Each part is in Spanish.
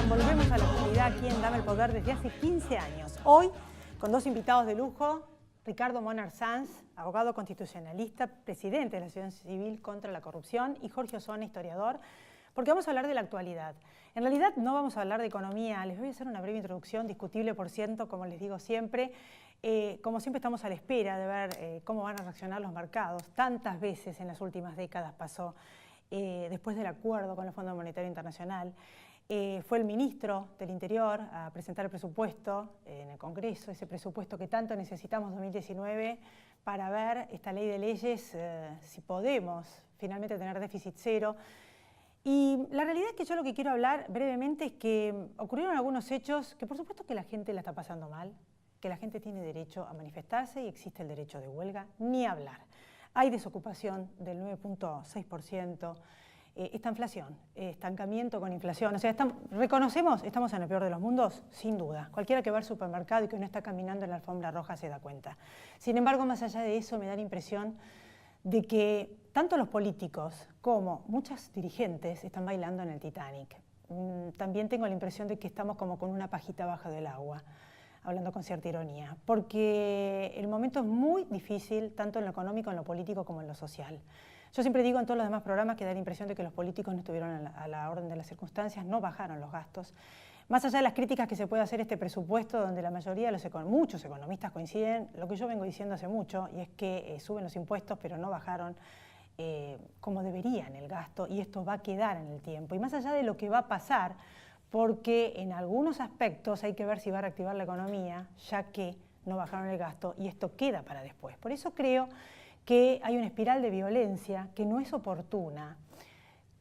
están? Volvemos a la actualidad aquí en Dame el Poder desde hace 15 años. Hoy, con dos invitados de lujo, Ricardo Moner Sanz, abogado constitucionalista, presidente de la Asociación Civil contra la Corrupción, y Jorge Osona, historiador, porque vamos a hablar de la actualidad. En realidad no vamos a hablar de economía, les voy a hacer una breve introducción, discutible por ciento, como les digo siempre. Como siempre estamos a la espera de ver cómo van a reaccionar los mercados. Tantas veces en las últimas décadas pasó, después del acuerdo con el Fondo Monetario Internacional. Fue el ministro del Interior a presentar el presupuesto en el Congreso, ese presupuesto que tanto necesitamos en 2019 para ver esta ley de leyes, si podemos finalmente tener déficit cero. Y la realidad es que yo lo que quiero hablar brevemente es que ocurrieron algunos hechos que por supuesto que la gente la está pasando mal, que la gente tiene derecho a manifestarse y existe el derecho de huelga, ni hablar. Hay desocupación del 9.6%, esta inflación, estancamiento con inflación. O sea, reconocemos, estamos en el peor de los mundos, sin duda. Cualquiera que va al supermercado y que no está caminando en la alfombra roja se da cuenta. Sin embargo, más allá de eso, me da la impresión de que tanto los políticos como muchos dirigentes están bailando en el Titanic. También tengo la impresión de que estamos como con una pajita abajo del agua, hablando con cierta ironía, porque el momento es muy difícil, tanto en lo económico, en lo político, como en lo social. Yo siempre digo en todos los demás programas que da la impresión de que los políticos no estuvieron a la orden de las circunstancias, no bajaron los gastos. Más allá de las críticas que se puede hacer este presupuesto, donde la mayoría de muchos economistas coinciden, lo que yo vengo diciendo hace mucho, y es que suben los impuestos, pero no bajaron como deberían el gasto, y esto va a quedar en el tiempo. Y más allá de lo que va a pasar, porque en algunos aspectos hay que ver si va a reactivar la economía, ya que no bajaron el gasto, y esto queda para después. Por eso creo que hay una espiral de violencia que no es oportuna.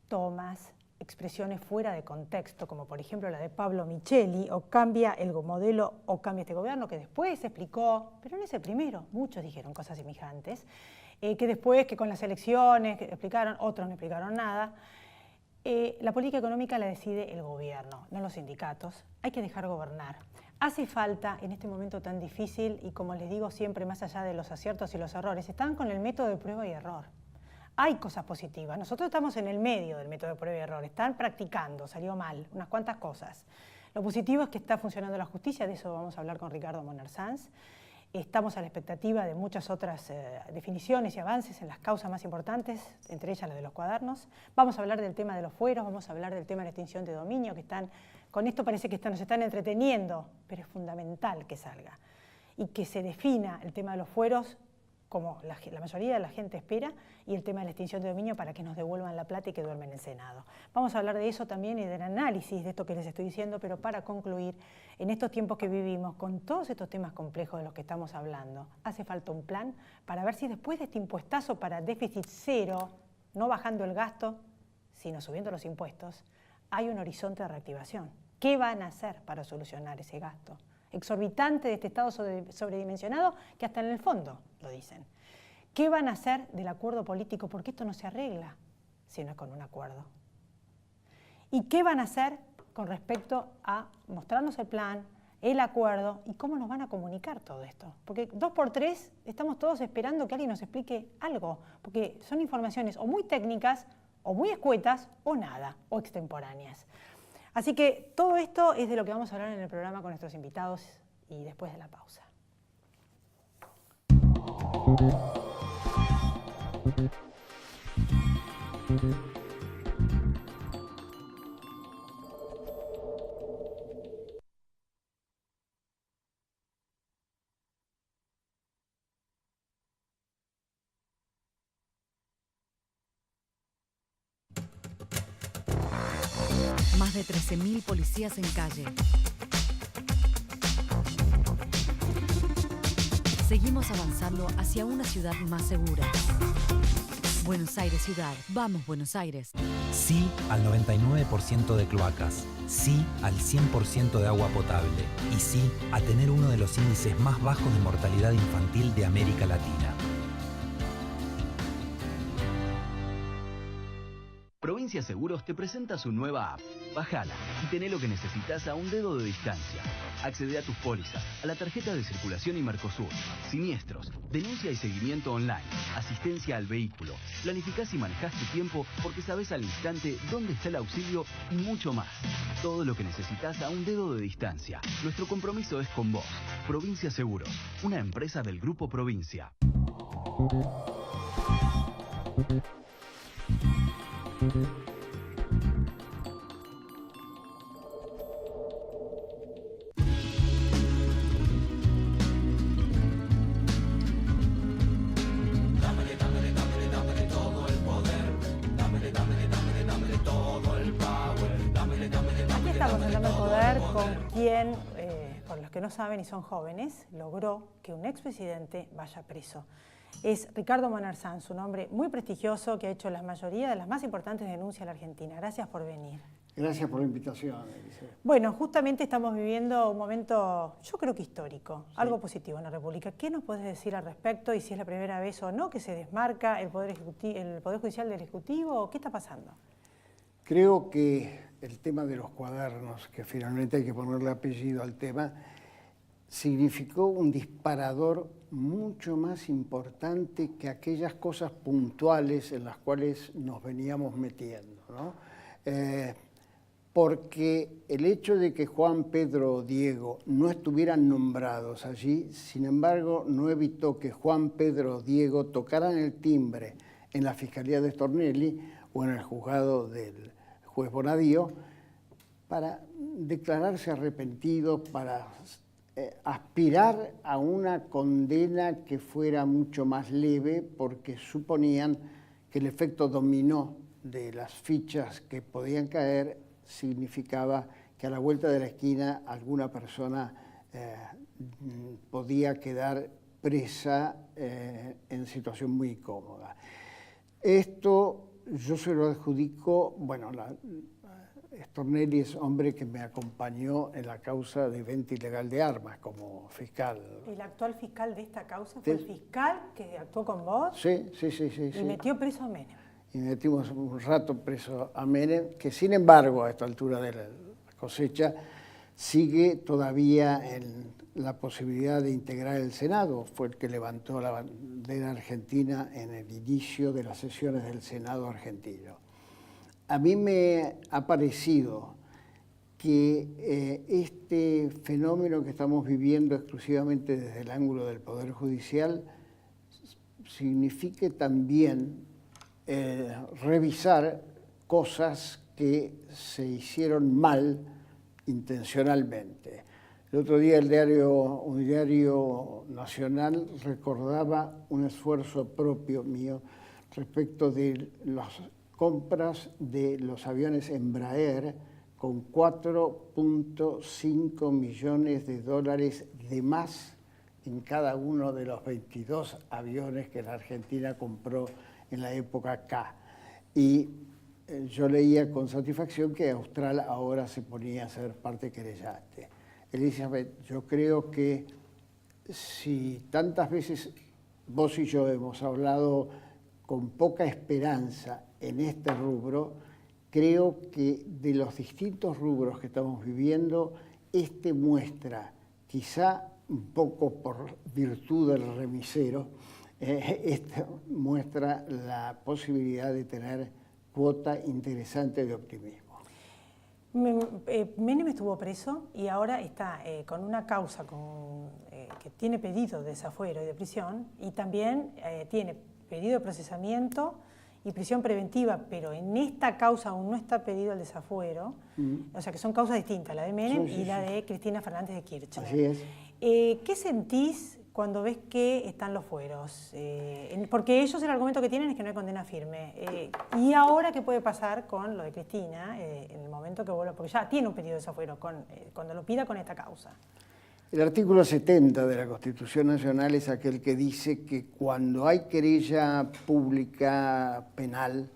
Tomas, expresiones fuera de contexto, como por ejemplo la de Pablo Micheli, o cambia el modelo o cambia este gobierno, que después se explicó, pero no es el primero, muchos dijeron cosas semejantes, que después, que con las elecciones, que explicaron, otros no explicaron nada. La política económica la decide el gobierno, no los sindicatos. Hay que dejar gobernar. Hace falta, en este momento tan difícil, y como les digo siempre, más allá de los aciertos y los errores, están con el método de prueba y error. Hay cosas positivas. Nosotros estamos en el medio del método de prueba y error. Están practicando, salió mal, unas cuantas cosas. Lo positivo es que está funcionando la justicia, de eso vamos a hablar con Ricardo Moner Sanz. Estamos a la expectativa de muchas otras definiciones y avances en las causas más importantes, entre ellas la de los cuadernos. Vamos a hablar del tema de los fueros, vamos a hablar del tema de la extinción de dominio, que con esto parece que nos están entreteniendo, pero es fundamental que salga y que se defina el tema de los fueros como la mayoría de la gente espera, y el tema de la extinción de dominio para que nos devuelvan la plata y que duermen en el Senado. Vamos a hablar de eso también y del análisis de esto que les estoy diciendo, pero para concluir, en estos tiempos que vivimos, con todos estos temas complejos de los que estamos hablando, hace falta un plan para ver si después de este impuestazo para déficit cero, no bajando el gasto, sino subiendo los impuestos, hay un horizonte de reactivación. ¿Qué van a hacer para solucionar ese gasto exorbitante de este Estado sobredimensionado que hasta en el fondo lo dicen? ¿Qué van a hacer del acuerdo político? Porque esto no se arregla si no es con un acuerdo. ¿Y qué van a hacer con respecto a mostrarnos el plan, el acuerdo y cómo nos van a comunicar todo esto? Porque 2x3 estamos todos esperando que alguien nos explique algo, porque son informaciones o muy técnicas, o muy escuetas, o nada, o extemporáneas. Así que todo esto es de lo que vamos a hablar en el programa con nuestros invitados y después de la pausa. Más de 13.000 policías en calle. Seguimos avanzando hacia una ciudad más segura. Buenos Aires Ciudad. Vamos, Buenos Aires. Sí al 99% de cloacas. Sí al 100% de agua potable. Y sí a tener uno de los índices más bajos de mortalidad infantil de América Latina. Provincia Seguros te presenta su nueva app. Bájala y tené lo que necesitas a un dedo de distancia. Accede a tus pólizas, a la tarjeta de circulación y Mercosur, siniestros, denuncia y seguimiento online, asistencia al vehículo. Planificás y manejás tu tiempo porque sabés al instante dónde está el auxilio y mucho más. Todo lo que necesitas a un dedo de distancia. Nuestro compromiso es con vos. Provincia Seguros, una empresa del Grupo Provincia. Quien, por los que no saben y son jóvenes, logró que un expresidente vaya preso. Es Ricardo Moner Sanz, un hombre muy prestigioso que ha hecho la mayoría de las más importantes denuncias en la Argentina. Gracias por venir. Gracias por la invitación, Elise. Bueno, justamente estamos viviendo un momento, yo creo que histórico, sí, algo positivo en la República. ¿Qué nos podés decir al respecto y si es la primera vez o no que se desmarca el Poder Judicial del Ejecutivo? ¿Qué está pasando? Creo que el tema de los cuadernos, que finalmente hay que ponerle apellido al tema, significó un disparador mucho más importante que aquellas cosas puntuales en las cuales nos veníamos metiendo, ¿no? Porque el hecho de que Juan, Pedro o Diego no estuvieran nombrados allí, sin embargo, no evitó que Juan, Pedro o Diego tocaran el timbre en la Fiscalía de Stornelli o en el juzgado del juez Bonadío para declararse arrepentidos, para aspirar a una condena que fuera mucho más leve, porque suponían que el efecto dominó de las fichas que podían caer significaba que a la vuelta de la esquina alguna persona podía quedar presa en situación muy incómoda. Esto yo se lo adjudico, bueno, Stornelli es hombre que me acompañó en la causa de venta ilegal de armas como fiscal. ¿El actual fiscal de esta causa fue el fiscal que actuó con vos? Sí. Y metió preso a Menem. Y metimos un rato preso a Menem, que sin embargo a esta altura de la cosecha sigue todavía en la posibilidad de integrar el Senado. Fue el que levantó la bandera argentina en el inicio de las sesiones del Senado argentino. A mí me ha parecido que este fenómeno que estamos viviendo exclusivamente desde el ángulo del Poder Judicial signifique también revisar cosas que se hicieron mal intencionalmente. El otro día un diario nacional recordaba un esfuerzo propio mío respecto de las compras de los aviones Embraer con 4.5 millones de dólares de más en cada uno de los 22 aviones que la Argentina compró en la época K. Y yo leía con satisfacción que Austral ahora se ponía a ser parte querellante. Elizabeth, yo creo que si tantas veces vos y yo hemos hablado con poca esperanza en este rubro, creo que de los distintos rubros que estamos viviendo, este muestra, quizá un poco por virtud del remisero, muestra la posibilidad de tener cuota interesante de optimismo. Menem estuvo preso y ahora está con una causa que tiene pedido de desafuero y de prisión y también tiene pedido de procesamiento y prisión preventiva, pero en esta causa aún no está pedido el desafuero, o sea que son causas distintas, la de Menem y la de Cristina Fernández de Kirchner. Así es. ¿Qué sentís cuando ves que están los fueros? Porque ellos el argumento que tienen es que no hay condena firme. ¿Y ahora qué puede pasar con lo de Cristina en el momento que vuelva? Porque ya tiene un pedido de desafuero cuando lo pida con esta causa. El artículo 70 de la Constitución Nacional es aquel que dice que cuando hay querella pública penal,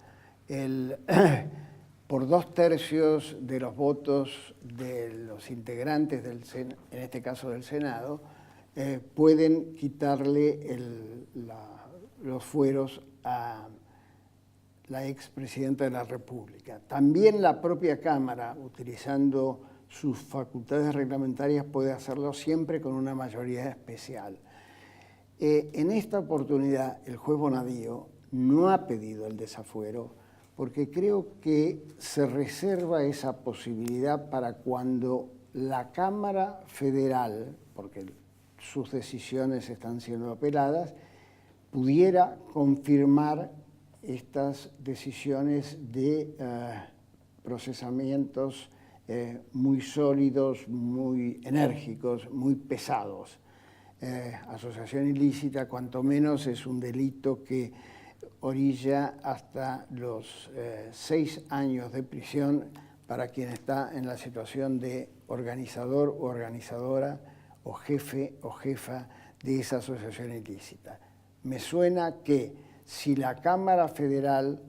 por 2/3 de los votos de los integrantes, en este caso del Senado, pueden quitarle los fueros a la expresidenta de la República. También la propia Cámara, utilizando sus facultades reglamentarias, puede hacerlo siempre con una mayoría especial. En esta oportunidad, el juez Bonadío no ha pedido el desafuero porque creo que se reserva esa posibilidad para cuando la Cámara Federal, porque sus decisiones están siendo apeladas, pudiera confirmar estas decisiones de procesamientos muy sólidos, muy enérgicos, muy pesados. Asociación ilícita, cuanto menos, es un delito que orilla hasta los 6 años de prisión para quien está en la situación de organizador o organizadora o jefe o jefa de esa asociación ilícita. Me suena que si la Cámara Federal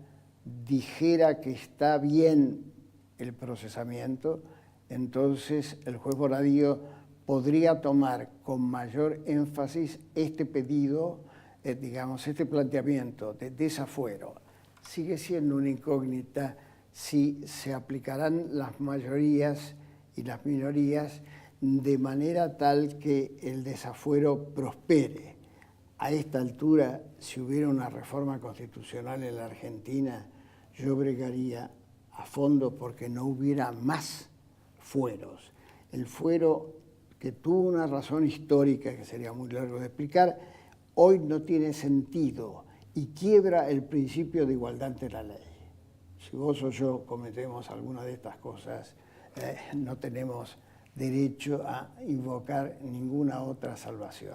dijera que está bien el procesamiento, entonces el juez Bonadío podría tomar con mayor énfasis este pedido, digamos, este planteamiento de desafuero. Sigue siendo una incógnita si se aplicarán las mayorías y las minorías de manera tal que el desafuero prospere. A esta altura, si hubiera una reforma constitucional en la Argentina, yo bregaría a fondo porque no hubiera más fueros. El fuero, que tuvo una razón histórica que sería muy largo de explicar, hoy no tiene sentido y quiebra el principio de igualdad ante la ley. Si vos o yo cometemos alguna de estas cosas, no tenemos derecho a invocar ninguna otra salvación.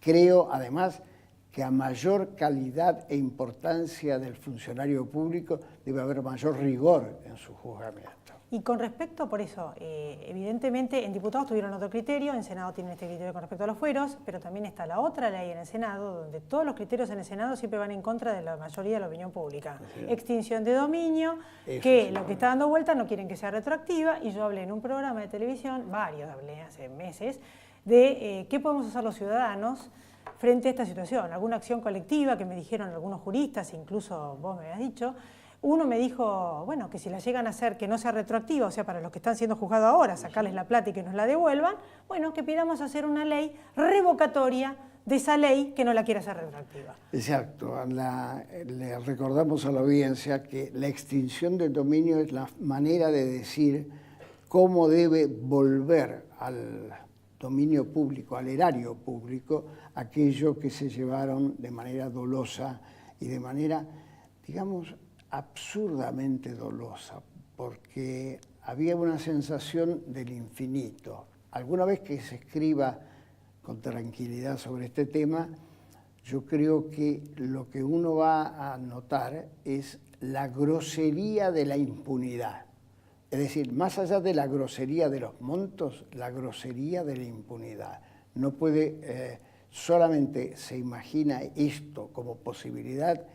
Creo, además, que a mayor calidad e importancia del funcionario público debe haber mayor rigor en su juzgamiento. Y con respecto, por eso, evidentemente en diputados tuvieron otro criterio, en Senado tienen este criterio con respecto a los fueros, pero también está la otra ley en el Senado, donde todos los criterios en el Senado siempre van en contra de la mayoría de la opinión pública. Sí. Extinción de dominio, eso que sí. Lo que está dando vuelta no quieren que sea retroactiva, y yo hablé en un programa de televisión, hablé hace meses, de qué podemos hacer los ciudadanos frente a esta situación. Alguna acción colectiva que me dijeron algunos juristas, incluso vos me habías dicho. Uno me dijo, bueno, que si la llegan a hacer que no sea retroactiva, o sea, para los que están siendo juzgados ahora, sacarles la plata y que nos la devuelvan, bueno, que pidamos hacer una ley revocatoria de esa ley que no la quiera hacer retroactiva. Exacto. Le recordamos a la audiencia que la extinción del dominio es la manera de decir cómo debe volver al dominio público, al erario público, aquello que se llevaron de manera dolosa y de manera, digamos, absurdamente dolosa, porque había una sensación del infinito. Alguna vez que se escriba con tranquilidad sobre este tema, yo creo que lo que uno va a notar es la grosería de la impunidad. Es decir, más allá de la grosería de los montos, la grosería de la impunidad. No puede, solamente se imagina esto como posibilidad,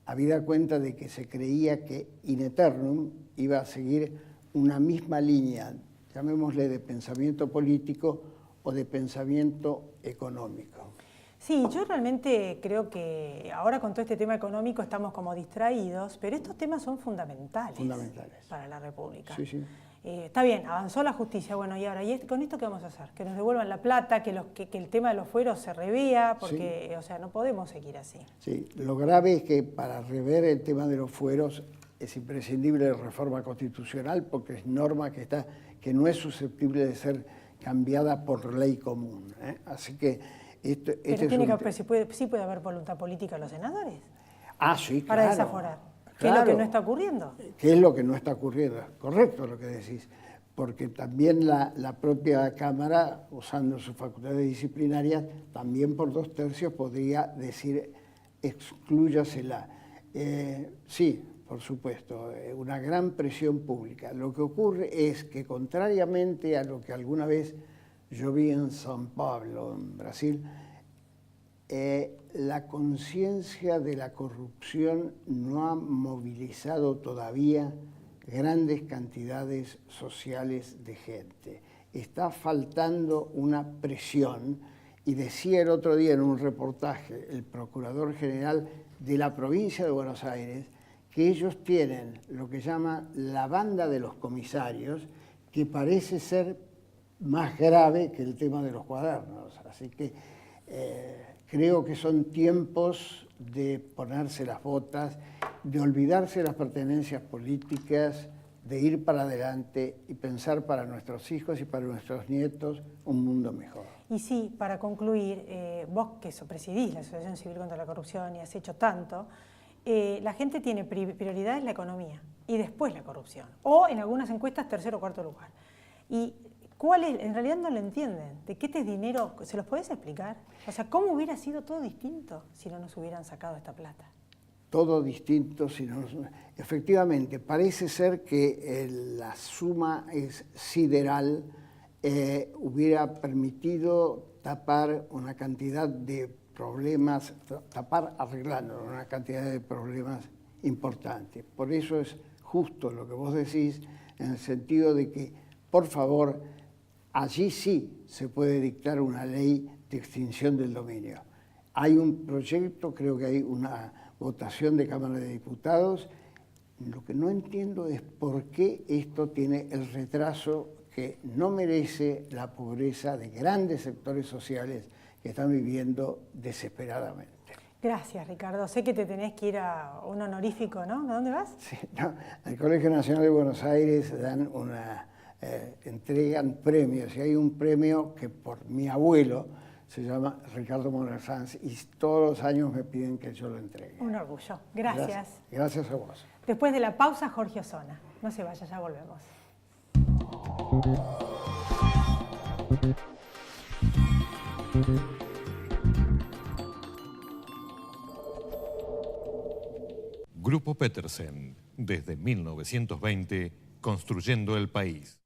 habida cuenta de que se creía que in eternum iba a seguir una misma línea, llamémosle de pensamiento político o de pensamiento económico. Sí, yo realmente creo que ahora con todo este tema económico estamos como distraídos, pero estos temas son fundamentales para la República. Sí, sí. Está bien, avanzó la justicia, bueno, y ahora, ¿con esto qué vamos a hacer? Que nos devuelvan la plata, que el tema de los fueros se revea, porque, sí. O sea, no podemos seguir así. Sí, lo grave es que para rever el tema de los fueros es imprescindible la reforma constitucional porque es norma que no es susceptible de ser cambiada por ley común, ¿eh? Así que sí puede haber voluntad política en los senadores. Ah, sí, claro. Para desaforar. ¿Qué es lo que no está ocurriendo? ¿Qué es lo que no está ocurriendo? Correcto lo que decís. Porque también la propia Cámara, usando sus facultades disciplinarias, también por 2/3 podría decir exclúyasela. Sí, por supuesto, una gran presión pública. Lo que ocurre es que, contrariamente a lo que alguna vez yo vi en São Paulo, en Brasil, la conciencia de la corrupción no ha movilizado todavía grandes cantidades sociales de gente. Está faltando una presión, y decía el otro día en un reportaje el Procurador General de la provincia de Buenos Aires que ellos tienen lo que llaman la banda de los comisarios, que parece ser más grave que el tema de los cuadernos. Así que creo que son tiempos de ponerse las botas, de olvidarse de las pertenencias políticas, de ir para adelante y pensar para nuestros hijos y para nuestros nietos un mundo mejor. Y sí, para concluir, vos que presidís la Asociación Civil contra la Corrupción y has hecho tanto, la gente tiene prioridad en la economía y después la corrupción, o en algunas encuestas tercer o cuarto lugar. Y ¿cuál es? En realidad no lo entienden. ¿De qué este dinero? ¿Se los podés explicar? O sea, ¿cómo hubiera sido todo distinto si no nos hubieran sacado esta plata? Todo distinto, efectivamente, parece ser que la suma es sideral, hubiera permitido tapar una cantidad de problemas, arreglando una cantidad de problemas importantes. Por eso es justo lo que vos decís, en el sentido de que, por favor, allí sí se puede dictar una ley de extinción del dominio. Hay un proyecto, creo que hay una votación de Cámara de Diputados. Lo que no entiendo es por qué esto tiene el retraso que no merece la pobreza de grandes sectores sociales que están viviendo desesperadamente. Gracias, Ricardo. Sé que te tenés que ir a un honorífico, ¿no? ¿A dónde vas? Sí, no, al Colegio Nacional de Buenos Aires dan entregan premios, y hay un premio que por mi abuelo se llama Ricardo Moner Sanz, y todos los años me piden que yo lo entregue. Un orgullo. Gracias. Gracias a vos. Después de la pausa, Jorge Osona. No se vaya, ya volvemos. Grupo Petersen, desde 1920, construyendo el país.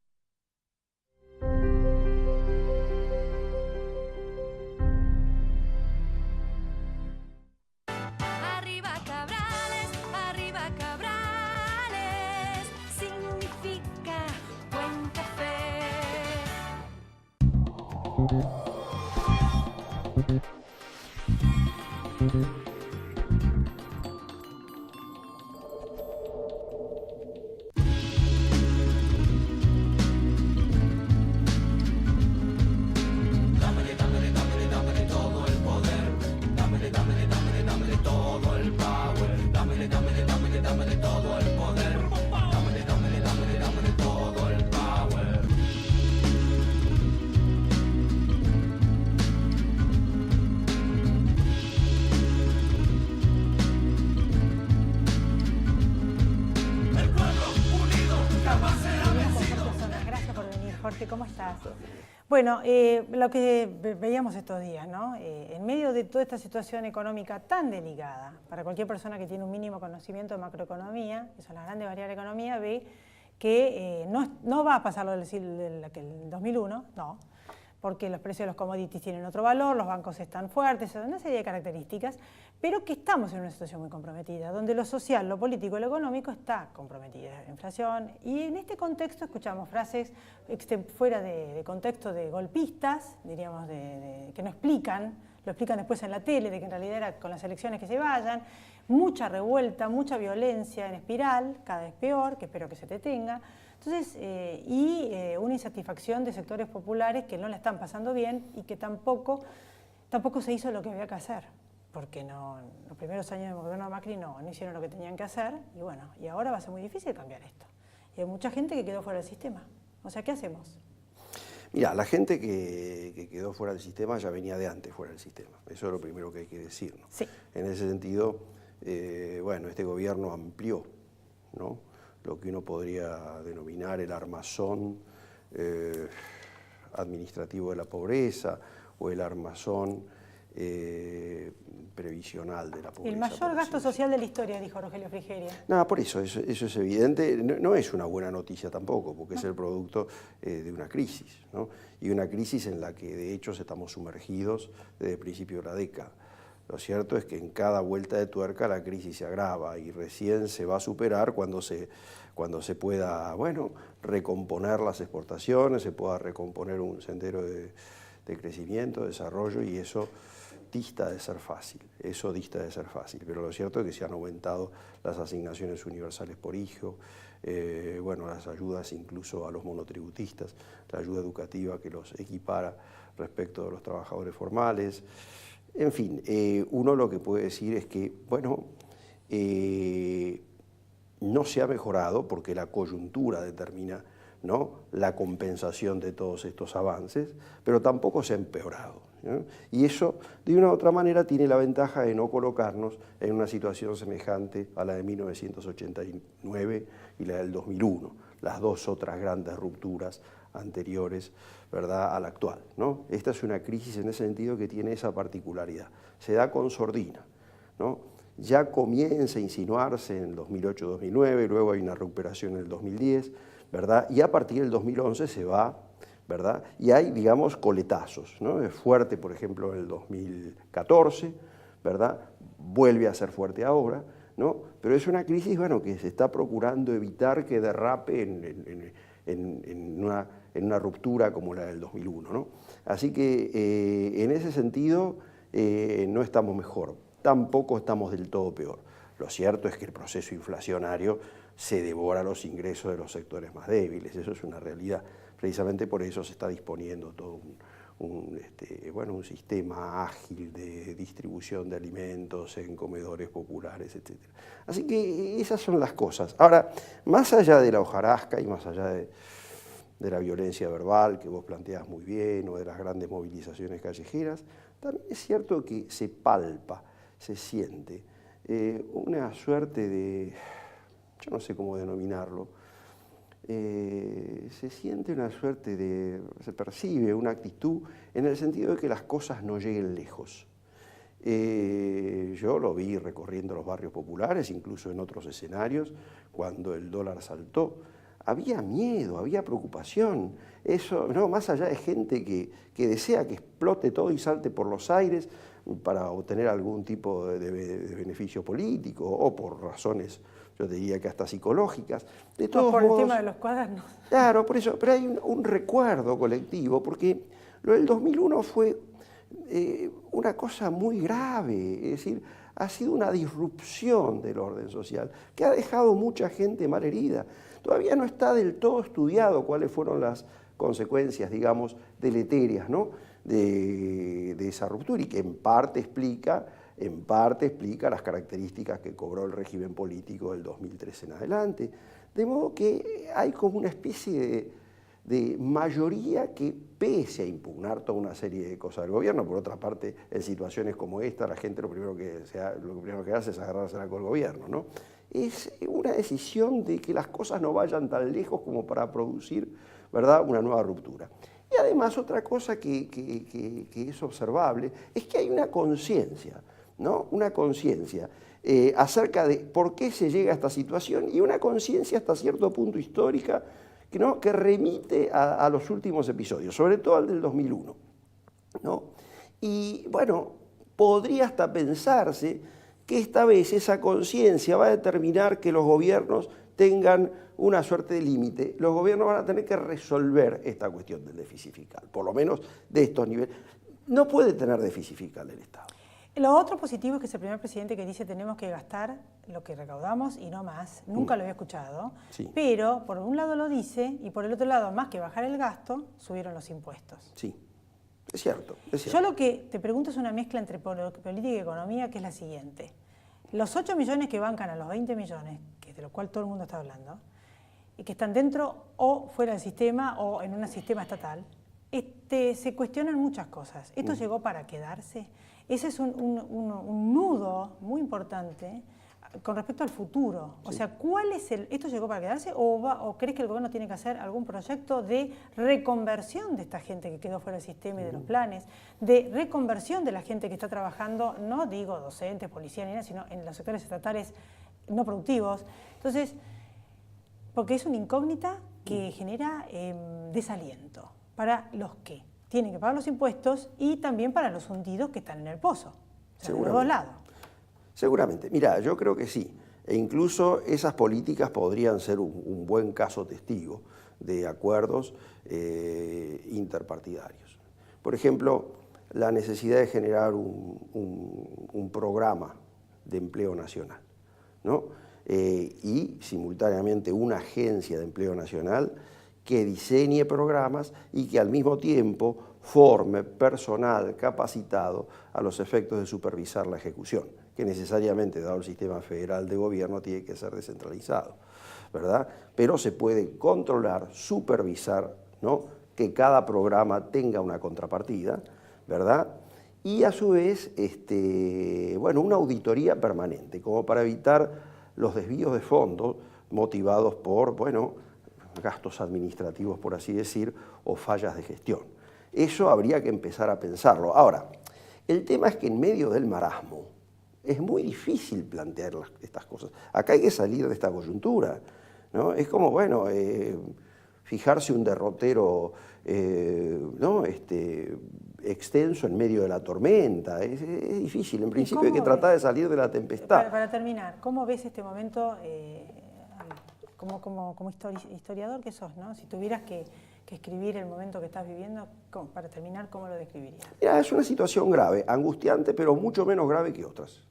Arriba Cabrales, significa buen café. ¿Cómo estás? Bueno, lo que veíamos estos días, ¿no? En medio de toda esta situación económica tan delicada, para cualquier persona que tiene un mínimo conocimiento de macroeconomía, que son las grandes variables de economía, ve que no va a pasar lo del 2001, no, porque los precios de los commodities tienen otro valor, los bancos están fuertes, una serie de características, pero que estamos en una situación muy comprometida, donde lo social, lo político y lo económico está comprometido, la inflación, y en este contexto escuchamos frases fuera de contexto de golpistas, diríamos, que no explican, lo explican después en la tele, de que en realidad era con las elecciones que se vayan, mucha revuelta, mucha violencia en espiral, cada vez peor, que espero que se detenga. Entonces, una insatisfacción de sectores populares que no la están pasando bien y que tampoco se hizo lo que había que hacer, porque los primeros años del gobierno de Macri no hicieron lo que tenían que hacer, y bueno, y ahora va a ser muy difícil cambiar esto. Y hay mucha gente que quedó fuera del sistema. O sea, ¿qué hacemos? Mira, la gente que quedó fuera del sistema ya venía de antes fuera del sistema. Eso es lo primero que hay que decir, ¿no? Sí. En ese sentido, bueno, este gobierno amplió, ¿no?, lo que uno podría denominar el armazón administrativo de la pobreza o el armazón previsional de la pobreza. El mayor gasto social de la historia, dijo Rogelio Frigerio. No, por eso es evidente. No es una buena noticia tampoco, porque es el producto de una crisis, ¿no? Y una crisis en la que de hecho estamos sumergidos desde el principio de la década. Lo cierto es que en cada vuelta de tuerca la crisis se agrava y recién se va a superar cuando se pueda, bueno, recomponer las exportaciones, se pueda recomponer un sendero de crecimiento, desarrollo, y eso dista de ser fácil, pero lo cierto es que se han aumentado las asignaciones universales por hijo, bueno, las ayudas incluso a los monotributistas, la ayuda educativa que los equipara respecto de los trabajadores formales. En fin, uno lo que puede decir es que, bueno, no se ha mejorado porque la coyuntura determina, ¿no?, la compensación de todos estos avances, pero tampoco se ha empeorado, ¿no? Y eso, de una u otra manera, tiene la ventaja de no colocarnos en una situación semejante a la de 1989 y la del 2001, las dos otras grandes rupturas anteriores, ¿verdad?, a la actual, ¿no? Esta es una crisis en ese sentido que tiene esa particularidad. Se da con sordina, ¿no? Ya comienza a insinuarse en el 2008-2009, luego hay una recuperación en el 2010, ¿verdad? Y a partir del 2011 se va, ¿verdad? Y hay, digamos, coletazos, ¿no? Es fuerte, por ejemplo, en el 2014, ¿verdad? Vuelve a ser fuerte ahora, ¿no? Pero es una crisis, bueno, que se está procurando evitar que derrape en una ruptura como la del 2001, ¿no? Así que en ese sentido no estamos mejor, tampoco estamos del todo peor. Lo cierto es que el proceso inflacionario se devora los ingresos de los sectores más débiles, eso es una realidad. Precisamente por eso se está disponiendo todo un sistema ágil de distribución de alimentos en comedores populares, etc. Así que esas son las cosas. Ahora, más allá de la hojarasca y más allá de la violencia verbal que vos planteás muy bien o de las grandes movilizaciones callejeras, también es cierto que se palpa, se siente una suerte de, yo no sé cómo denominarlo, se siente una suerte de, se percibe una actitud en el sentido de que las cosas no lleguen lejos. Yo lo vi recorriendo los barrios populares, incluso en otros escenarios, cuando el dólar saltó. Había miedo, había preocupación. Eso, no, más allá de gente que desea que explote todo y salte por los aires para obtener algún tipo de beneficio político o por razones, yo diría que hasta psicológicas. De todos por modos, el tema de los cuadernos. Claro, por eso, pero hay un recuerdo colectivo, porque lo del 2001 fue una cosa muy grave, es decir, ha sido una disrupción del orden social que ha dejado mucha gente malherida. Todavía no está del todo estudiado cuáles fueron las consecuencias, digamos, deleterias, ¿no?, de esa ruptura y que en parte explica las características que cobró el régimen político del 2003 en adelante. De modo que hay como una especie de mayoría que, pese a impugnar toda una serie de cosas del gobierno, por otra parte, en situaciones como esta, la gente lo primero que hace es agarrarse con el gobierno, ¿no? Es una decisión de que las cosas no vayan tan lejos como para producir, ¿verdad?, una nueva ruptura. Y además otra cosa que es observable es que hay una conciencia, ¿no?, una conciencia acerca de por qué se llega a esta situación y una conciencia hasta cierto punto histórica que remite a los últimos episodios, sobre todo al del 2001, ¿no? Y bueno, podría hasta pensarse que esta vez esa conciencia va a determinar que los gobiernos tengan una suerte de límite. Los gobiernos van a tener que resolver esta cuestión del déficit fiscal, por lo menos de estos niveles. No puede tener déficit fiscal el Estado. Lo otro positivo es que es el primer presidente que dice tenemos que gastar lo que recaudamos y no más. Nunca lo había escuchado, sí. Pero por un lado lo dice y por el otro lado, más que bajar el gasto, subieron los impuestos. Sí, es cierto, es cierto. Yo lo que te pregunto es una mezcla entre política y economía, que es la siguiente. Los 8 millones que bancan a los 20 millones, que es de lo cual todo el mundo está hablando, y que están dentro o fuera del sistema o en un sistema estatal, se cuestionan muchas cosas. ¿Esto llegó para quedarse? Ese es un nudo muy importante con respecto al futuro. O sea, ¿cuál es ¿esto llegó para quedarse o crees que el gobierno tiene que hacer algún proyecto de reconversión de esta gente que quedó fuera del sistema y de los planes, de reconversión de la gente que está trabajando, no digo docentes, policías ni nada, sino en los sectores estatales no productivos? Entonces, porque es una incógnita que genera desaliento para los que tienen que pagar los impuestos y también para los hundidos que están en el pozo, o sea, de los dos lados. Seguramente. Mira, yo creo que sí. E incluso esas políticas podrían ser un buen caso testigo de acuerdos interpartidarios. Por ejemplo, la necesidad de generar un programa de empleo nacional, ¿no? Y simultáneamente una agencia de empleo nacional que diseñe programas y que al mismo tiempo forme personal capacitado a los efectos de supervisar la ejecución, que necesariamente, dado el sistema federal de gobierno, tiene que ser descentralizado, ¿verdad? Pero se puede controlar, supervisar, ¿no?, que cada programa tenga una contrapartida, ¿verdad? Y a su vez, bueno, una auditoría permanente, como para evitar los desvíos de fondos motivados por, bueno, gastos administrativos, por así decir, o fallas de gestión. Eso habría que empezar a pensarlo. Ahora, el tema es que en medio del marasmo es muy difícil plantear estas cosas. Acá hay que salir de esta coyuntura, ¿no? Es como, bueno, fijarse un derrotero, ¿no?, extenso en medio de la tormenta. Es difícil. En principio hay que tratar de salir de la tempestad. Para terminar, ¿cómo ves este momento como historiador que sos, ¿no? Si tuvieras que escribir el momento que estás viviendo, para terminar, ¿cómo lo describirías? Mira, es una situación grave, angustiante, pero mucho menos grave que otras.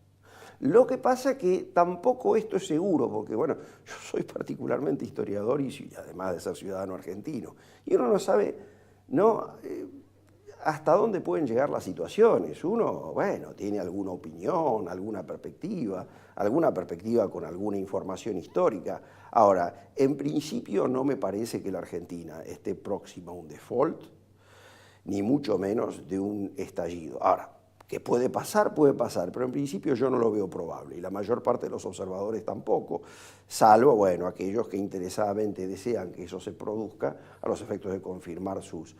Lo que pasa es que tampoco esto es seguro, porque bueno, yo soy particularmente historiador y además de ser ciudadano argentino, y uno no sabe, ¿no?, hasta dónde pueden llegar las situaciones. Uno, bueno, tiene alguna opinión, alguna perspectiva con alguna información histórica. Ahora, en principio no me parece que la Argentina esté próxima a un default, ni mucho menos de un estallido. Ahora, que puede pasar, pero en principio yo no lo veo probable, y la mayor parte de los observadores tampoco, salvo, bueno, aquellos que interesadamente desean que eso se produzca a los efectos de confirmar sus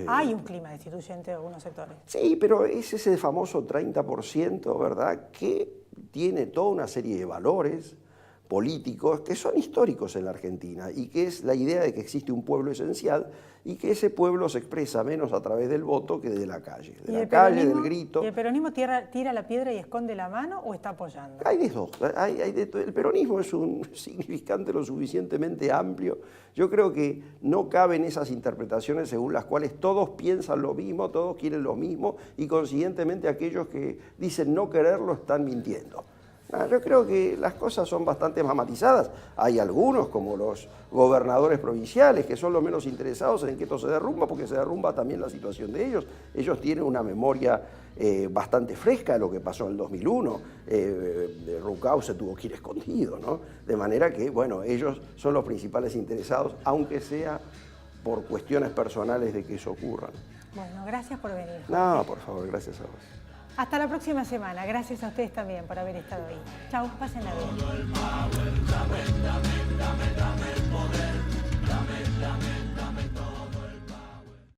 Hay un clima destituyente en algunos sectores. Sí, pero es ese famoso 30%, ¿verdad?, que tiene toda una serie de valores políticos que son históricos en la Argentina, y que es la idea de que existe un pueblo esencial y que ese pueblo se expresa menos a través del voto que de la calle, del grito. ¿Y el peronismo tira la piedra y esconde la mano o está apoyando? Hay de dos. El peronismo es un significante lo suficientemente amplio. Yo creo que no caben esas interpretaciones según las cuales todos piensan lo mismo, todos quieren lo mismo, y consiguientemente aquellos que dicen no quererlo están mintiendo. Yo creo que las cosas son bastante más matizadas. Hay algunos, como los gobernadores provinciales, que son los menos interesados en que esto se derrumba, porque se derrumba también la situación de ellos. Ellos tienen una memoria bastante fresca de lo que pasó en el 2001. Rucau se tuvo que ir escondido, ¿no? De manera que, bueno, ellos son los principales interesados, aunque sea por cuestiones personales de que eso ocurra. Bueno, gracias por venir. No, por favor, gracias a vos. Hasta la próxima semana. Gracias a ustedes también por haber estado ahí. Chau, pásenla bien.